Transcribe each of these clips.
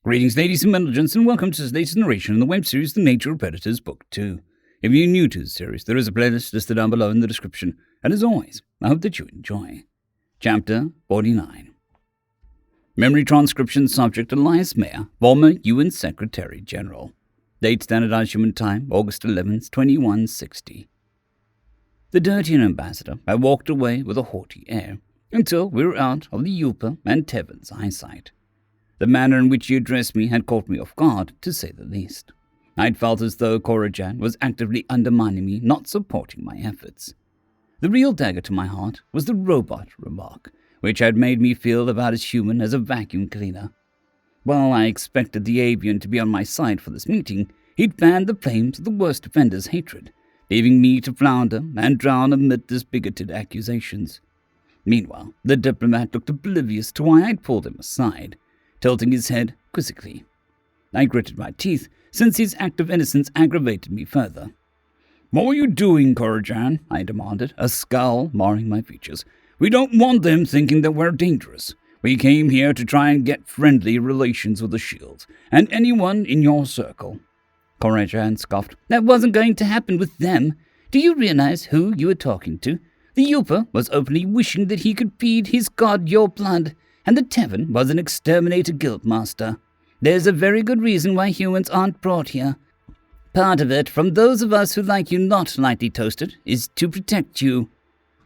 Greetings, ladies and gents, and welcome to this latest narration in the web series The Nature of Predators Book 2. If you're new to the series, there is a playlist listed down below in the description, and as always, I hope that you enjoy. Chapter 49. Memory transcription subject Elias Mayer, former UN Secretary General. Date Standardized Human Time, August 11th, 2160. The Dirtian ambassador had walked away with a haughty air, until we were out of the Yupa and Tevin's eyesight. The manner in which he addressed me had caught me off guard, to say the least. I'd felt as though Korojan was actively undermining me, not supporting my efforts. The real dagger to my heart was the robot remark, which had made me feel about as human as a vacuum cleaner. While I expected the avian to be on my side for this meeting, he'd fanned the flames of the worst offender's hatred, leaving me to flounder and drown amid his bigoted accusations. Meanwhile, the diplomat looked oblivious to why I'd pulled him aside, tilting his head quizzically. I gritted my teeth, since his act of innocence aggravated me further. "What were you doing, Korojan?" I demanded, a scowl marring my features. "We don't want them thinking that we're dangerous. We came here to try and get friendly relations with the Shield, and anyone in your circle." Korojan scoffed. "That wasn't going to happen with them. Do you realize who you were talking to? The Yupa was openly wishing that he could feed his god your blood, and the Tevin was an exterminator guildmaster. There's a very good reason why humans aren't brought here. Part of it, from those of us who like you not lightly toasted, is to protect you."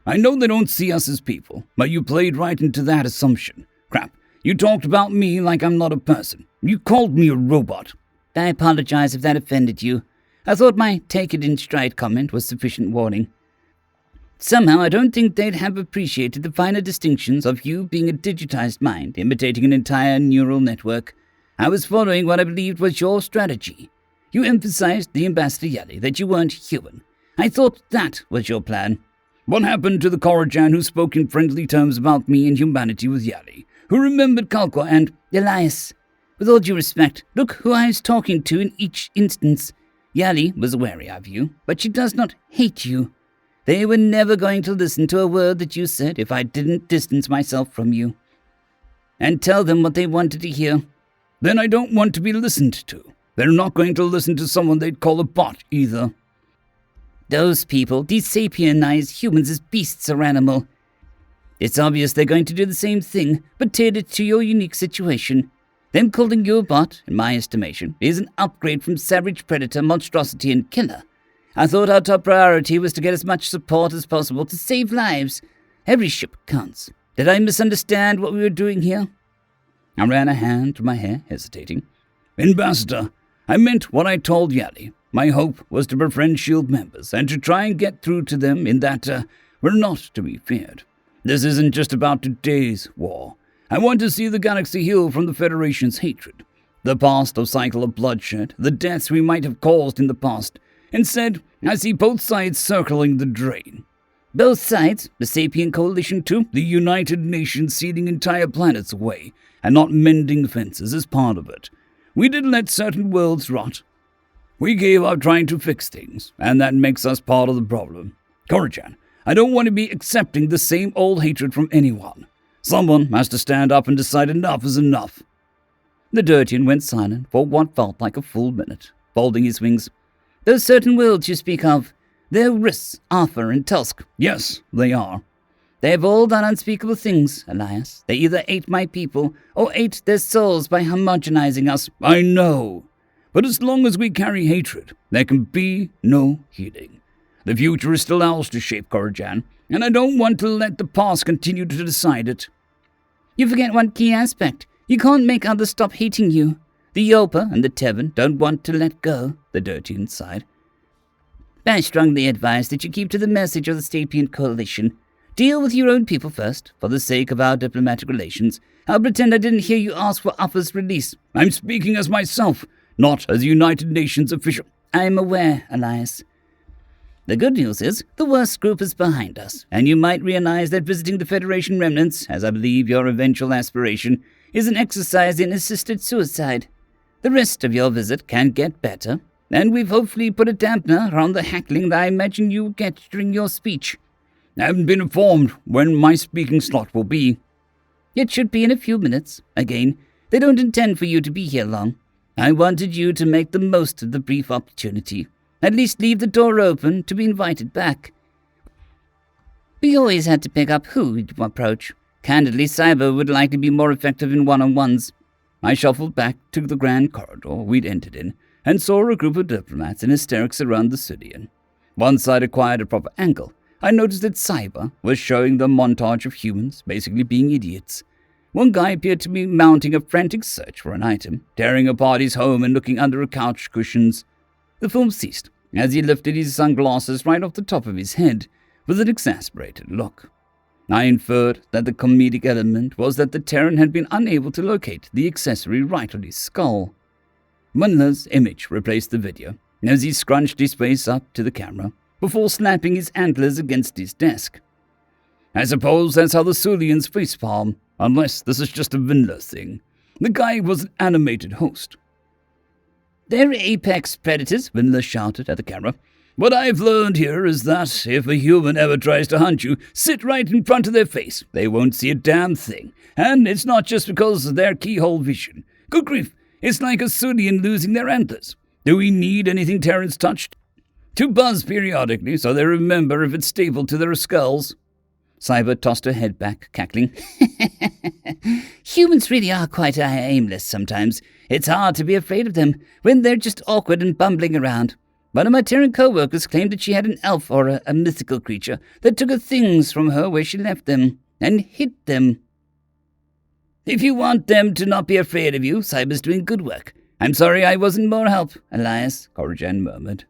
"I know they don't see us as people, but you played right into that assumption. Crap, you talked about me like I'm not a person. You called me a robot." "I apologize if that offended you. I thought my take-it-in-stride comment was sufficient warning. Somehow I don't think they'd have appreciated the finer distinctions of you being a digitized mind imitating an entire neural network. I was following what I believed was your strategy. You emphasized the Ambassador Yali that you weren't human. I thought that was your plan." "What happened to the Korojan who spoke in friendly terms about me and humanity with Yali, who remembered Kalkwa and—" "Elias, with all due respect, look who I was talking to in each instance. Yali was wary of you, but she does not hate you. They were never going to listen to a word that you said if I didn't distance myself from you and tell them what they wanted to hear." "Then I don't want to be listened to. They're not going to listen to someone they'd call a bot either." "Those people desapienize humans as beasts or animal. It's obvious they're going to do the same thing, but tailored to your unique situation. Them calling you a bot, in my estimation, is an upgrade from savage predator, monstrosity, and killer. I thought our top priority was to get as much support as possible to save lives. Every ship counts. Did I misunderstand what we were doing here?" I ran a hand through my hair, hesitating. "Ambassador, I meant what I told Yali. My hope was to befriend S.H.I.E.L.D. members and to try and get through to them in that we're not to be feared. This isn't just about today's war. I want to see the galaxy heal from the Federation's hatred, the past of cycle of bloodshed, the deaths we might have caused in the past. Instead, I see both sides circling the drain." "Both sides? The Sapien Coalition too?" "The United Nations sealing entire planets away and not mending fences as part of it. We didn't let certain worlds rot. We gave up trying to fix things, and that makes us part of the problem. Korojan, I don't want to be accepting the same old hatred from anyone. Someone has to stand up and decide enough is enough." The Dirtian went silent for what felt like a full minute, folding his wings. "Those certain worlds you speak of, they're Riss, Arthur, and Tusk." "Yes, they are." "They've all done unspeakable things, Elias. They either ate my people or ate their souls by homogenizing us." "I know. But as long as we carry hatred, there can be no healing. The future is still ours to shape, Korojan, and I don't want to let the past continue to decide it." "You forget one key aspect. You can't make others stop hating you. The Yopa and the Tevin don't want to let go," the Dirtian sighed. "I strongly advise that you keep to the message of the Sapien Coalition. Deal with your own people first, for the sake of our diplomatic relations. I'll pretend I didn't hear you ask for Upper's release." "I'm speaking as myself, not as United Nations official." "I'm aware, Elias. The good news is, the worst group is behind us, and you might realize that visiting the Federation remnants, as I believe your eventual aspiration, is an exercise in assisted suicide. The rest of your visit can get better, and we've hopefully put a dampener on the hackling that I imagine you get during your speech." "I haven't been informed when my speaking slot will be." "It should be in a few minutes. Again, They don't intend for you to be here long. I wanted you to make the most of the brief opportunity. At least leave the door open to be invited back. We always had to pick up who we'd approach. Candidly, cyber would likely be more effective in one-on-ones. I shuffled back to the grand corridor we'd entered in, and saw a group of diplomats in hysterics around the Sidian. Once I'd acquired a proper angle, I noticed that cyber was showing the montage of humans basically being idiots. One guy appeared to be mounting a frantic search for an item, tearing apart his home and looking under couch cushions. The film ceased as he lifted his sunglasses right off the top of his head with an exasperated look. I inferred that the comedic element was that the Terran had been unable to locate the accessory right on his skull. Munler's image replaced the video as he scrunched his face up to the camera before slapping his antlers against his desk. I suppose that's how the Sulians facepalm, unless this is just a Windler thing. The guy was an animated host. "They're apex predators," Windler shouted at the camera. "What I've learned here is that if a human ever tries to hunt you, sit right in front of their face. They won't see a damn thing. And it's not just because of their keyhole vision. Good grief, it's like a Sulian losing their antlers. Do we need anything Terrans touched to buzz periodically so they remember if it's stapled to their skulls?" Cyber tossed her head back, cackling. "Humans really are quite aimless sometimes. It's hard to be afraid of them when they're just awkward and bumbling around. One of my Terran co-workers claimed that she had an elf or a mythical creature that took her things from her where she left them and hid them. If you want them to not be afraid of you, Cyber's doing good work. I'm sorry I wasn't more help, Elias," Corrigan murmured.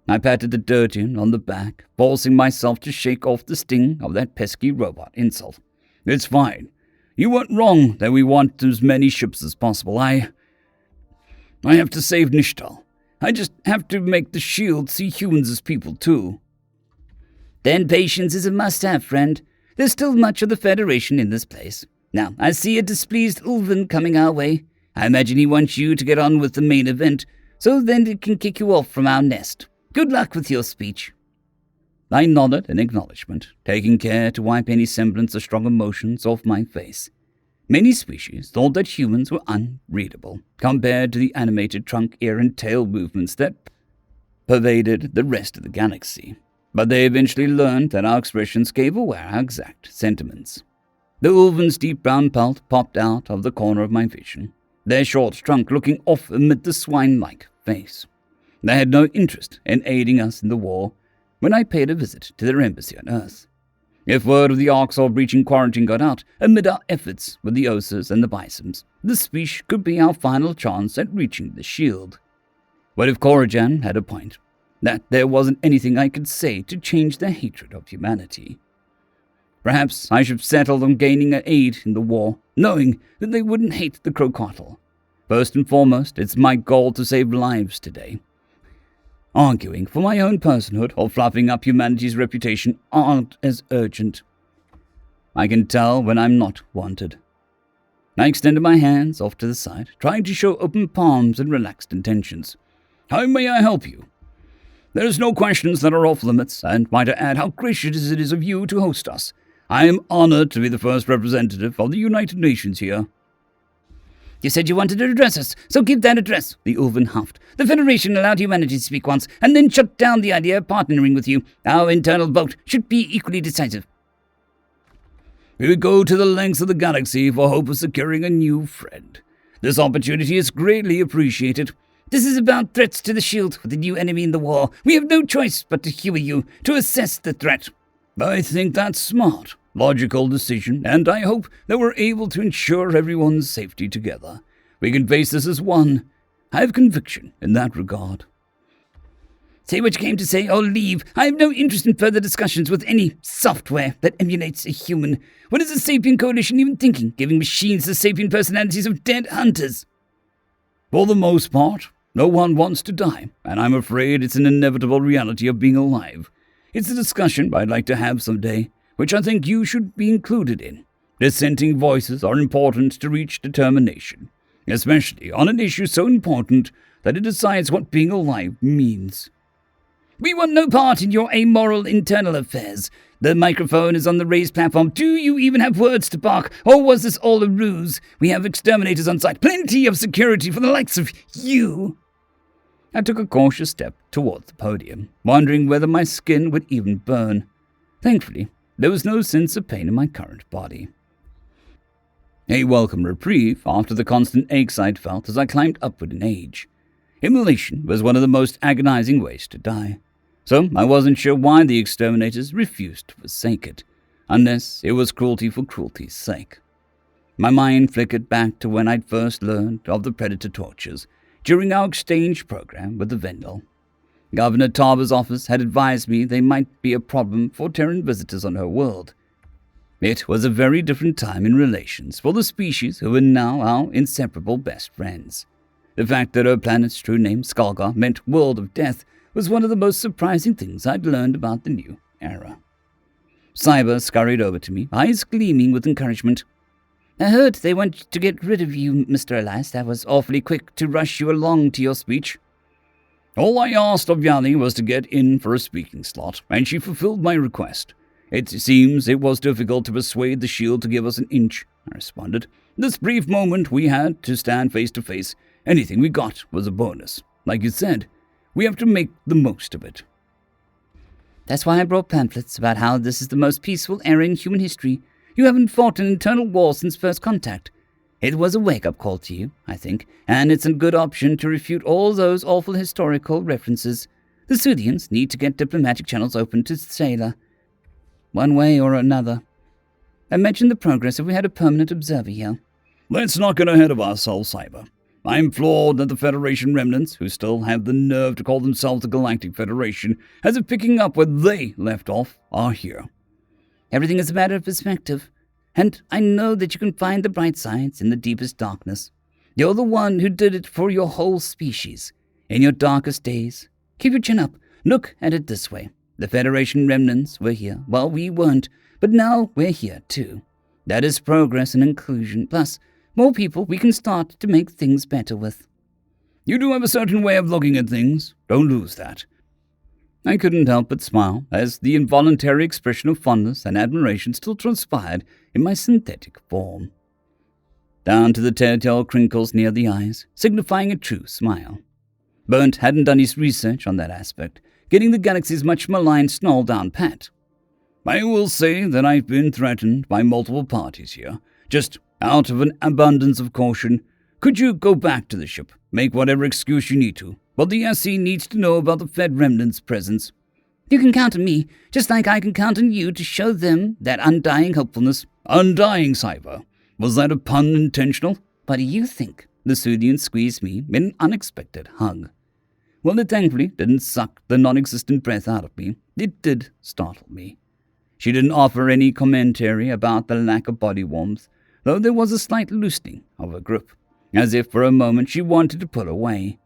I patted the Dirtian on the back, forcing myself to shake off the sting of that pesky robot insult. "It's fine. You weren't wrong that we want as many ships as possible. I have to save Nishtal. I just have to make the Shield see humans as people, too." "Then patience is a must-have, friend. There's still much of the Federation in this place. Now, I see a displeased Ulven coming our way. I imagine he wants you to get on with the main event, so then it can kick you off from our nest. Good luck with your speech." I nodded in acknowledgement, taking care to wipe any semblance of strong emotions off my face. Many species thought that humans were unreadable, compared to the animated trunk, ear, and tail movements that pervaded the rest of the galaxy. But they eventually learned that our expressions gave away our exact sentiments. The Ulven's deep brown pelt popped out of the corner of my vision, their short trunk looking off amid the swine-like face. They had no interest in aiding us in the war when I paid a visit to their embassy on Earth. If word of the Arxor breaching quarantine got out amid our efforts with the Osers and the Bisons, this speech could be our final chance at reaching the Shield. What if Corrigan had a point? That there wasn't anything I could say to change their hatred of humanity. Perhaps I should settle on gaining aid in the war, knowing that they wouldn't hate the Crocodile. First and foremost, it's my goal to save lives today. Arguing for my own personhood or fluffing up humanity's reputation aren't as urgent. I can tell when I'm not wanted. I extended my hands off to the side, trying to show open palms and relaxed intentions. "How may I help you?" "There's no questions that are off limits, and might I add how gracious it is of you to host us. I am honored to be the first representative of the United Nations here." "You said you wanted to address us, so give that address," the Ulven huffed. "The Federation allowed humanity to speak once, and then shut down the idea of partnering with you. Our internal vote should be equally decisive." "We would go to the lengths of the galaxy for hope of securing a new friend. This opportunity is greatly appreciated. This is about threats to the Shield with a new enemy in the war. We have no choice but to humor you, to assess the threat." "I think that's smart. Logical decision, and I hope that we're able to ensure everyone's safety together. We can face this as one. I have conviction in that regard." "Say what you came to say, or leave. I have no interest in further discussions with any software that emulates a human. What is the Sapien Coalition even thinking, giving machines the sapient personalities of dead hunters?" "For the most part, no one wants to die, and I'm afraid it's an inevitable reality of being alive. It's a discussion I'd like to have someday, which I think you should be included in. Dissenting voices are important to reach determination, especially on an issue so important that it decides what being alive means." "We want no part in your amoral internal affairs. The microphone is on the raised platform. Do you even have words to bark? Or was this all a ruse? We have exterminators on site. Plenty of security for the likes of you. I took a cautious step toward the podium, wondering whether my skin would even burn. Thankfully, there was no sense of pain in my current body. A welcome reprieve after the constant aches I'd felt as I climbed upward in age. Immolation was one of the most agonizing ways to die, so I wasn't sure why the exterminators refused to forsake it, unless it was cruelty for cruelty's sake. My mind flickered back to when I'd first learned of the predator tortures during our exchange program with the Vendel. Governor Tarver's office had advised me they might be a problem for Terran visitors on her world. It was a very different time in relations for the species who were now our inseparable best friends. The fact that her planet's true name, Skalgar, meant world of death was one of the most surprising things I'd learned about the new era. Cyber scurried over to me, eyes gleaming with encouragement. I heard they want to get rid of you, Mr. Elias. That was awfully quick to rush you along to your speech. All I asked of Yanni was to get in for a speaking slot, and she fulfilled my request. It seems it was difficult to persuade the shield to give us an inch, I responded. This brief moment we had to stand face to face, anything we got was a bonus. Like you said, we have to make the most of it. That's why I brought pamphlets about how this is the most peaceful era in human history. You haven't fought an internal war since first contact. It was a wake-up call to you, I think, and it's a good option to refute all those awful historical references. The Soothians need to get diplomatic channels open to Sailor, one way or another. I mentioned the progress if we had a permanent observer here. Let's not get ahead of ourselves, Cyber. I'm floored that the Federation remnants, who still have the nerve to call themselves the Galactic Federation, as if picking up where they left off, are here. Everything is a matter of perspective, and I know that you can find the bright sides in the deepest darkness. You're the one who did it for your whole species. In your darkest days, keep your chin up. Look at it this way. The Federation remnants were here. Well, we weren't, but now we're here too. That is progress and inclusion, plus more people we can start to make things better with. You do have a certain way of looking at things. Don't lose that. I couldn't help but smile as the involuntary expression of fondness and admiration still transpired in my synthetic form. Down to the telltale crinkles near the eyes, signifying a true smile. Burnt hadn't done his research on that aspect, getting the galaxy's much maligned snarl down pat. I will say that I've been threatened by multiple parties here, just out of an abundance of caution. Could you go back to the ship, make whatever excuse you need to, but the SC needs to know about the Fed remnant's presence. You can count on me, just like I can count on you to show them that undying hopefulness. Undying, Cyber. Was that a pun intentional? What do you think? The Soothian squeezed me in an unexpected hug. Well, it thankfully didn't suck the non-existent breath out of me. It did startle me. She didn't offer any commentary about the lack of body warmth, though there was a slight loosening of her grip, as if for a moment she wanted to pull away.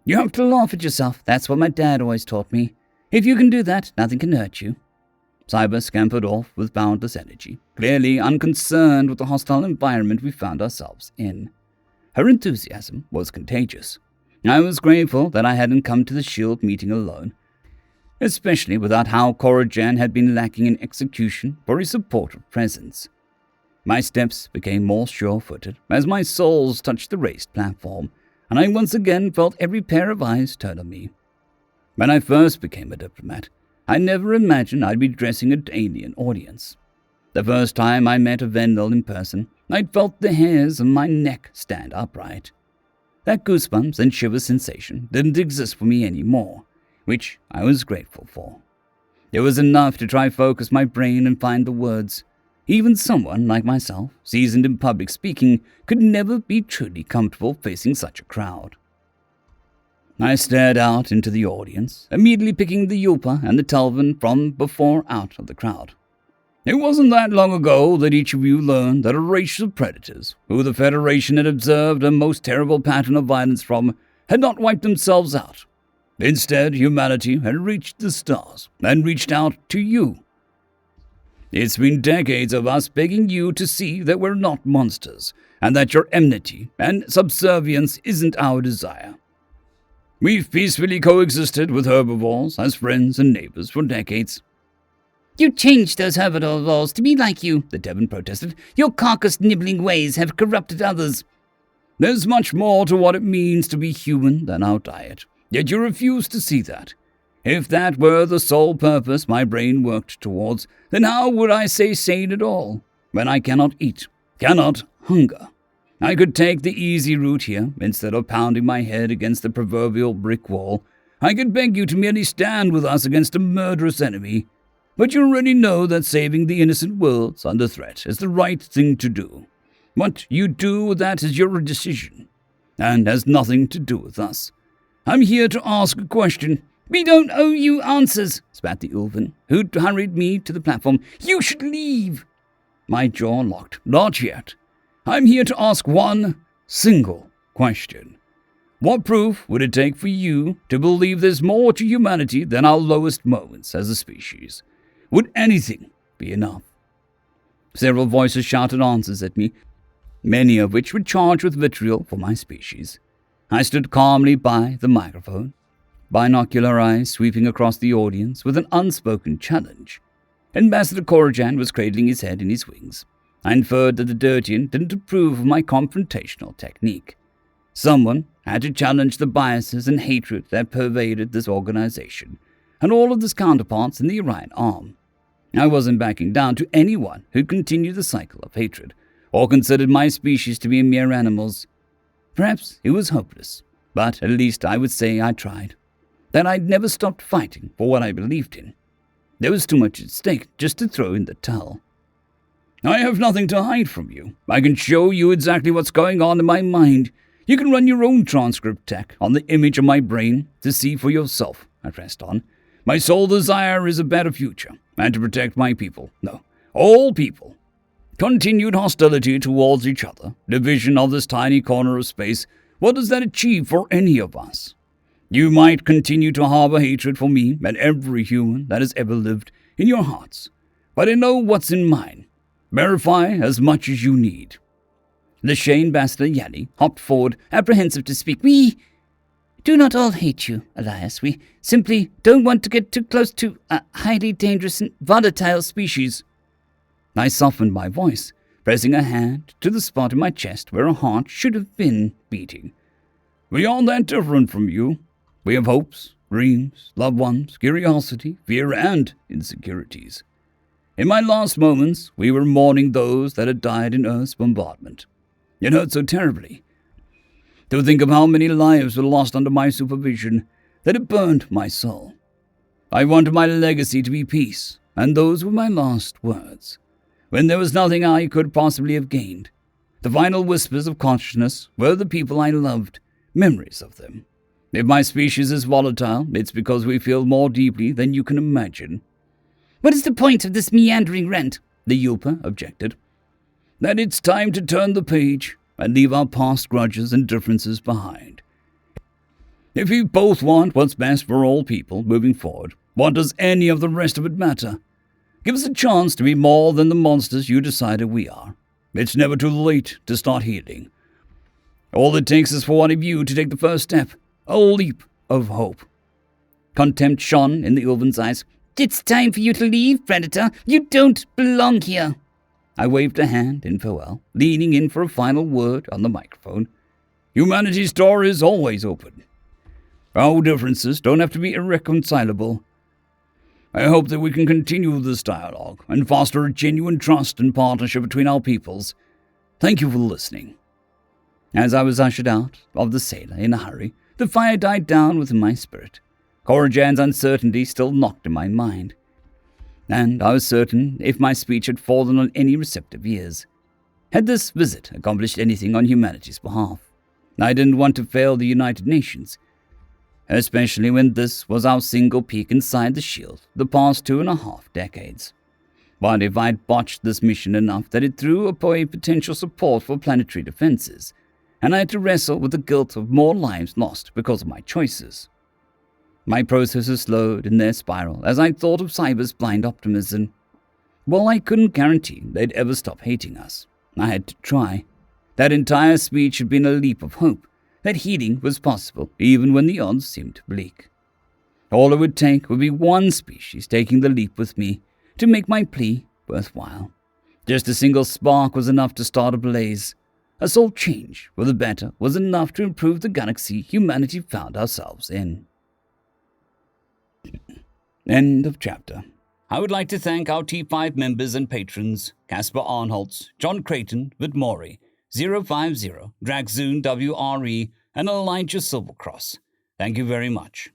You have to laugh at yourself. That's what my dad always taught me. If you can do that, nothing can hurt you. Cyber scampered off with boundless energy, clearly unconcerned with the hostile environment we found ourselves in. Her enthusiasm was contagious. I was grateful that I hadn't come to the Shield meeting alone, especially without how Corrigan had been lacking in execution for his supportive presence. My steps became more sure-footed as my soles touched the raised platform, and I once again felt every pair of eyes turn on me. When I first became a diplomat, I never imagined I'd be addressing an alien audience. The first time I met a Vendel in person, I'd felt the hairs on my neck stand upright. That goosebumps and shiver sensation didn't exist for me anymore, which I was grateful for. It was enough to try focus my brain and find the words. Even someone like myself, seasoned in public speaking, could never be truly comfortable facing such a crowd. I stared out into the audience, immediately picking the Yulpa and the Telvin from before out of the crowd. It wasn't that long ago that each of you learned that a race of predators, who the Federation had observed a most terrible pattern of violence from, had not wiped themselves out. Instead, humanity had reached the stars and reached out to you. It's been decades of us begging you to see that we're not monsters, and that your enmity and subservience isn't our desire. We've peacefully coexisted with herbivores as friends and neighbors for decades. You changed those herbivore laws to be like you, the Devon protested. Your carcass-nibbling ways have corrupted others. There's much more to what it means to be human than our diet, yet you refuse to see that. If that were the sole purpose my brain worked towards, then how would I say sane at all, when I cannot eat, cannot hunger? I could take the easy route here, instead of pounding my head against the proverbial brick wall. I could beg you to merely stand with us against a murderous enemy. But you already know that saving the innocent worlds under threat is the right thing to do. What you do with that is your decision, and has nothing to do with us. I'm here to ask a question. We don't owe you answers, spat the Ulven, who hurried me to the platform. You should leave. My jaw locked. Not yet. I'm here to ask one single question. What proof would it take for you to believe there's more to humanity than our lowest moments as a species? Would anything be enough? Several voices shouted answers at me, many of which were charged with vitriol for my species. I stood calmly by the microphone, binocular eyes sweeping across the audience with an unspoken challenge. Ambassador Corrigan was cradling his head in his wings. I inferred that the Dirtian didn't approve of my confrontational technique. Someone had to challenge the biases and hatred that pervaded this organization, and all of its counterparts in the Orion arm. I wasn't backing down to anyone who continued the cycle of hatred, or considered my species to be mere animals. Perhaps it was hopeless, but at least I would say I tried. That I'd never stopped fighting for what I believed in. There was too much at stake just to throw in the towel. I have nothing to hide from you. I can show you exactly what's going on in my mind. You can run your own transcript tech on the image of my brain to see for yourself, I pressed on. My sole desire is a better future, and to protect my people. No, all people. Continued hostility towards each other, division of this tiny corner of space, what does that achieve for any of us? You might continue to harbor hatred for me and every human that has ever lived in your hearts, but I know what's in mine. Verify as much as you need. The Shane Ambassador Yanni hopped forward, apprehensive to speak. We do not all hate you, Elias. We simply don't want to get too close to a highly dangerous and volatile species. I softened my voice, pressing a hand to the spot in my chest where a heart should have been beating. We aren't that different from you. We have hopes, dreams, loved ones, curiosity, fear, and insecurities. In my last moments, we were mourning those that had died in Earth's bombardment. It hurt so terribly to think of how many lives were lost under my supervision that it burned my soul. I wanted my legacy to be peace, and those were my last words. When there was nothing I could possibly have gained, the final whispers of consciousness were the people I loved, memories of them. If my species is volatile, it's because we feel more deeply than you can imagine. What is the point of this meandering rant? The Yulpa objected. That it's time to turn the page and leave our past grudges and differences behind. If you both want what's best for all people moving forward, what does any of the rest of it matter? Give us a chance to be more than the monsters you decided we are. It's never too late to start healing. All it takes is for one of you to take the first step, a leap of hope. Contempt shone in the Ulven's eyes. It's time for you to leave, Predator. You don't belong here. I waved a hand in farewell, leaning in for a final word on the microphone. Humanity's door is always open. Our differences don't have to be irreconcilable. I hope that we can continue this dialogue and foster a genuine trust and partnership between our peoples. Thank you for listening. As I was ushered out of the sailor in a hurry, the fire died down within my spirit. Corrigan's uncertainty still knocked in my mind, and I was certain if my speech had fallen on any receptive ears. Had this visit accomplished anything on humanity's behalf? I didn't want to fail the United Nations, especially when this was our single peak inside the shield the past 2.5 decades. What if I'd botched this mission enough that it threw away potential support for planetary defenses, and I had to wrestle with the guilt of more lives lost because of my choices? My processes slowed in their spiral as I thought of Cyber's blind optimism. While I couldn't guarantee they'd ever stop hating us, I had to try. That entire speech had been a leap of hope, that healing was possible even when the odds seemed bleak. All it would take would be one species taking the leap with me, to make my plea worthwhile. Just a single spark was enough to start a blaze. A sole change for the better was enough to improve the galaxy humanity found ourselves in. End of chapter. I would like to thank our T5 members and patrons, Casper Arnholtz, John Creighton, Vidmori, 050, Dragzoon W.R.E, and Elijah Silvercross. Thank you very much.